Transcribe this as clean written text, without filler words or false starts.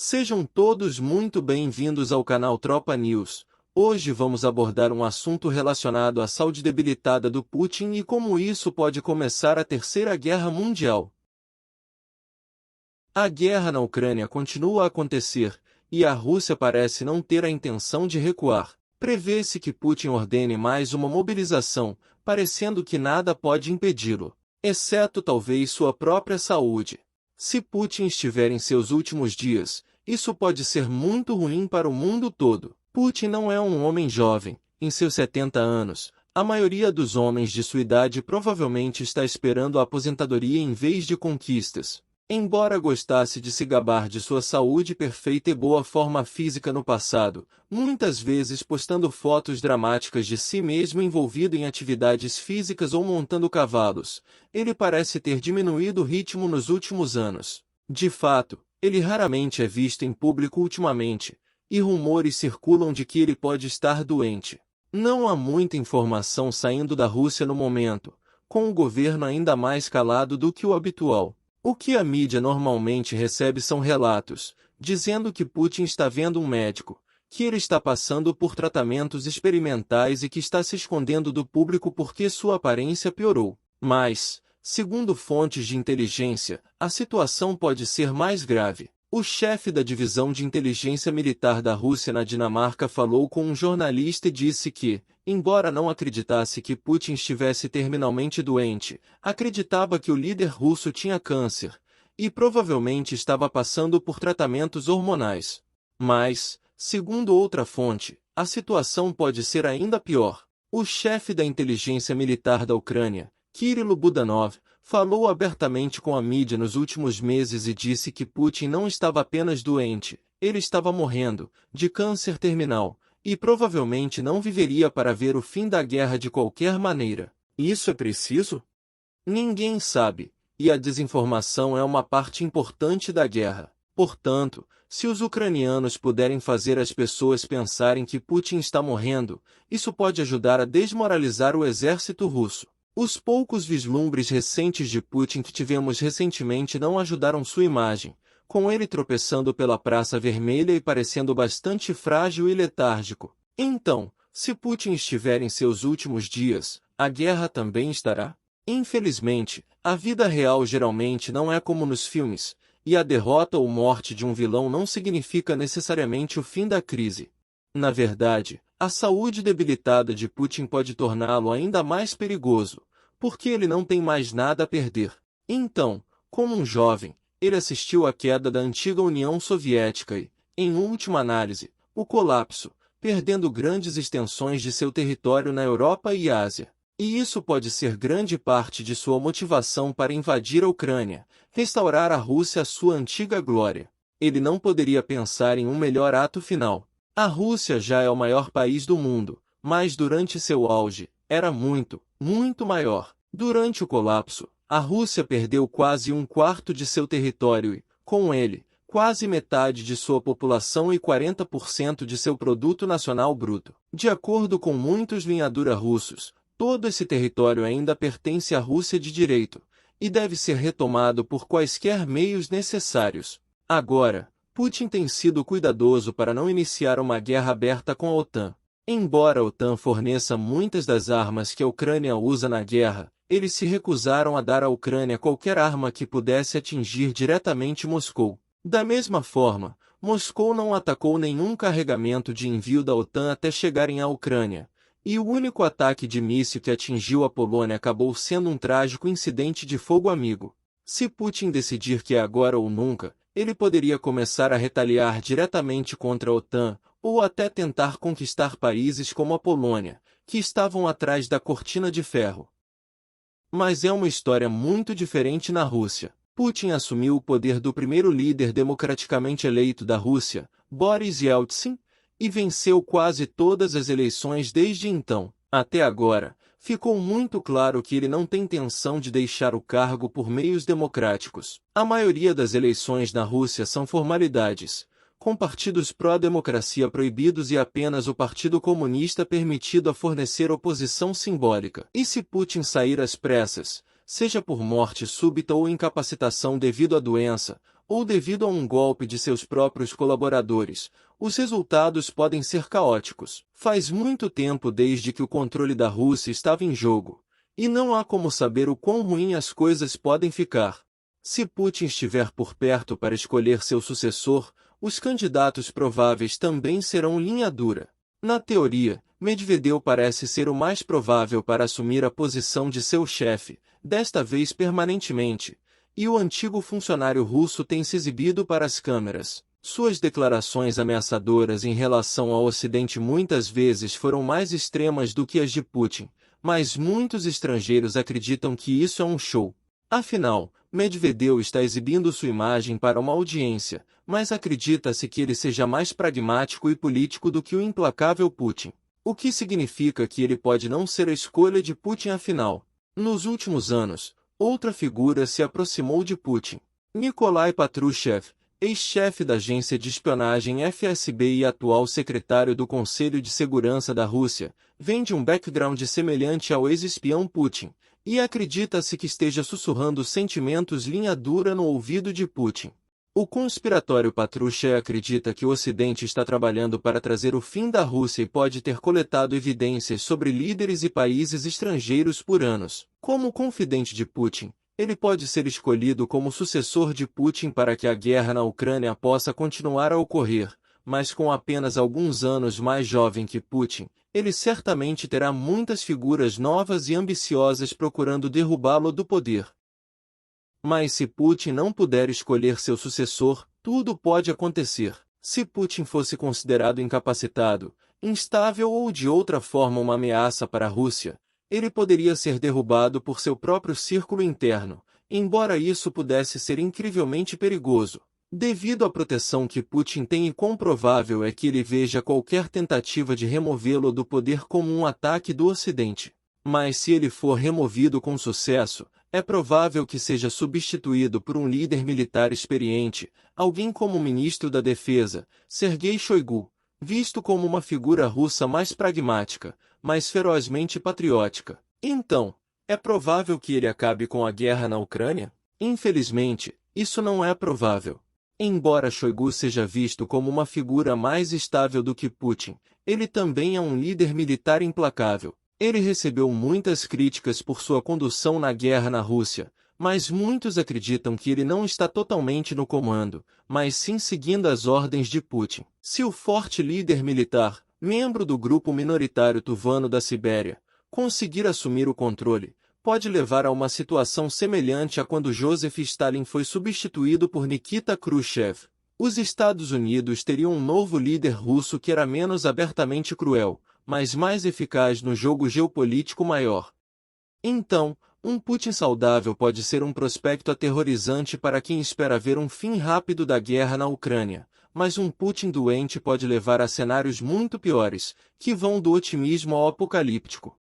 Sejam todos muito bem-vindos ao canal Tropa News. Hoje vamos abordar um assunto relacionado à saúde debilitada do Putin e como isso pode começar a Terceira Guerra Mundial. A guerra na Ucrânia continua a acontecer, e a Rússia parece não ter a intenção de recuar. Prevê-se que Putin ordene mais uma mobilização, parecendo que nada pode impedi-lo, exceto talvez sua própria saúde. Se Putin estiver em seus últimos dias, isso pode ser muito ruim para o mundo todo. Putin não é um homem jovem, em seus 70 anos. A maioria dos homens de sua idade provavelmente está esperando a aposentadoria em vez de conquistas. Embora gostasse de se gabar de sua saúde perfeita e boa forma física no passado, muitas vezes postando fotos dramáticas de si mesmo envolvido em atividades físicas ou montando cavalos, ele parece ter diminuído o ritmo nos últimos anos. De fato, ele raramente é visto em público ultimamente, e rumores circulam de que ele pode estar doente. Não há muita informação saindo da Rússia no momento, com o governo ainda mais calado do que o habitual. O que a mídia normalmente recebe são relatos, dizendo que Putin está vendo um médico, que ele está passando por tratamentos experimentais e que está se escondendo do público porque sua aparência piorou. Mas, segundo fontes de inteligência, a situação pode ser mais grave. O chefe da divisão de inteligência militar da Rússia na Dinamarca falou com um jornalista e disse que, embora não acreditasse que Putin estivesse terminalmente doente, acreditava que o líder russo tinha câncer, e provavelmente estava passando por tratamentos hormonais. Mas, segundo outra fonte, a situação pode ser ainda pior. O chefe da inteligência militar da Ucrânia, Kirilo Budanov, falou abertamente com a mídia nos últimos meses e disse que Putin não estava apenas doente, ele estava morrendo, de câncer terminal, e provavelmente não viveria para ver o fim da guerra de qualquer maneira. Isso é preciso? Ninguém sabe, e a desinformação é uma parte importante da guerra. Portanto, se os ucranianos puderem fazer as pessoas pensarem que Putin está morrendo, isso pode ajudar a desmoralizar o exército russo. Os poucos vislumbres recentes de Putin que tivemos recentemente não ajudaram sua imagem, com ele tropeçando pela Praça Vermelha e parecendo bastante frágil e letárgico. Então, se Putin estiver em seus últimos dias, a guerra também estará? Infelizmente, a vida real geralmente não é como nos filmes, e a derrota ou morte de um vilão não significa necessariamente o fim da crise. Na verdade, a saúde debilitada de Putin pode torná-lo ainda mais perigoso, porque ele não tem mais nada a perder. Então, como um jovem, ele assistiu à queda da antiga União Soviética e, em última análise, o colapso, perdendo grandes extensões de seu território na Europa e Ásia. E isso pode ser grande parte de sua motivação para invadir a Ucrânia, restaurar a Rússia à sua antiga glória. Ele não poderia pensar em um melhor ato final. A Rússia já é o maior país do mundo, mas durante seu auge, era muito, muito maior. Durante o colapso, a Rússia perdeu quase um quarto de seu território e, com ele, quase metade de sua população e 40% de seu produto nacional bruto. De acordo com muitos linhadura russos, todo esse território ainda pertence à Rússia de direito, e deve ser retomado por quaisquer meios necessários. Agora, Putin tem sido cuidadoso para não iniciar uma guerra aberta com a OTAN. Embora a OTAN forneça muitas das armas que a Ucrânia usa na guerra, eles se recusaram a dar à Ucrânia qualquer arma que pudesse atingir diretamente Moscou. Da mesma forma, Moscou não atacou nenhum carregamento de envio da OTAN até chegarem à Ucrânia, e o único ataque de míssil que atingiu a Polônia acabou sendo um trágico incidente de fogo amigo. Se Putin decidir que é agora ou nunca, ele poderia começar a retaliar diretamente contra a OTAN, ou até tentar conquistar países como a Polônia, que estavam atrás da cortina de ferro. Mas é uma história muito diferente na Rússia. Putin assumiu o poder do primeiro líder democraticamente eleito da Rússia, Boris Yeltsin, e venceu quase todas as eleições desde então. Até agora, ficou muito claro que ele não tem intenção de deixar o cargo por meios democráticos. A maioria das eleições na Rússia são formalidades, com partidos pró-democracia proibidos e apenas o Partido Comunista permitido a fornecer oposição simbólica. E se Putin sair às pressas, seja por morte súbita ou incapacitação devido à doença, ou devido a um golpe de seus próprios colaboradores, os resultados podem ser caóticos. Faz muito tempo desde que o controle da Rússia estava em jogo, e não há como saber o quão ruim as coisas podem ficar. Se Putin estiver por perto para escolher seu sucessor, os candidatos prováveis também serão linha dura. Na teoria, Medvedev parece ser o mais provável para assumir a posição de seu chefe, desta vez permanentemente, e o antigo funcionário russo tem se exibido para as câmeras. Suas declarações ameaçadoras em relação ao Ocidente muitas vezes foram mais extremas do que as de Putin, mas muitos estrangeiros acreditam que isso é um show. Afinal, Medvedev está exibindo sua imagem para uma audiência, mas acredita-se que ele seja mais pragmático e político do que o implacável Putin. O que significa que ele pode não ser a escolha de Putin afinal. Nos últimos anos, outra figura se aproximou de Putin. Nikolai Patrushev, ex-chefe da agência de espionagem FSB e atual secretário do Conselho de Segurança da Rússia, vem de um background semelhante ao ex-espião Putin, e acredita-se que esteja sussurrando sentimentos linha dura no ouvido de Putin. O conspiratório Patrushev acredita que o Ocidente está trabalhando para trazer o fim da Rússia e pode ter coletado evidências sobre líderes e países estrangeiros por anos. Como confidente de Putin, ele pode ser escolhido como sucessor de Putin para que a guerra na Ucrânia possa continuar a ocorrer, mas com apenas alguns anos mais jovem que Putin, ele certamente terá muitas figuras novas e ambiciosas procurando derrubá-lo do poder. Mas se Putin não puder escolher seu sucessor, tudo pode acontecer. Se Putin fosse considerado incapacitado, instável ou de outra forma uma ameaça para a Rússia, ele poderia ser derrubado por seu próprio círculo interno, embora isso pudesse ser incrivelmente perigoso. Devido à proteção que Putin tem e quão provável é que ele veja qualquer tentativa de removê-lo do poder como um ataque do Ocidente. Mas se ele for removido com sucesso, é provável que seja substituído por um líder militar experiente, alguém como o ministro da Defesa, Sergei Shoigu, visto como uma figura russa mais pragmática, mais ferozmente patriótica. Então, é provável que ele acabe com a guerra na Ucrânia? Infelizmente, isso não é provável. Embora Shoigu seja visto como uma figura mais estável do que Putin, ele também é um líder militar implacável. Ele recebeu muitas críticas por sua condução na guerra na Rússia, mas muitos acreditam que ele não está totalmente no comando, mas sim seguindo as ordens de Putin. Se o forte líder militar, membro do grupo minoritário Tuvano da Sibéria, conseguir assumir o controle, pode levar a uma situação semelhante a quando Joseph Stalin foi substituído por Nikita Khrushchev. Os Estados Unidos teriam um novo líder russo que era menos abertamente cruel, mas mais eficaz no jogo geopolítico maior. Então, um Putin saudável pode ser um prospecto aterrorizante para quem espera ver um fim rápido da guerra na Ucrânia, mas um Putin doente pode levar a cenários muito piores, que vão do otimismo ao apocalíptico.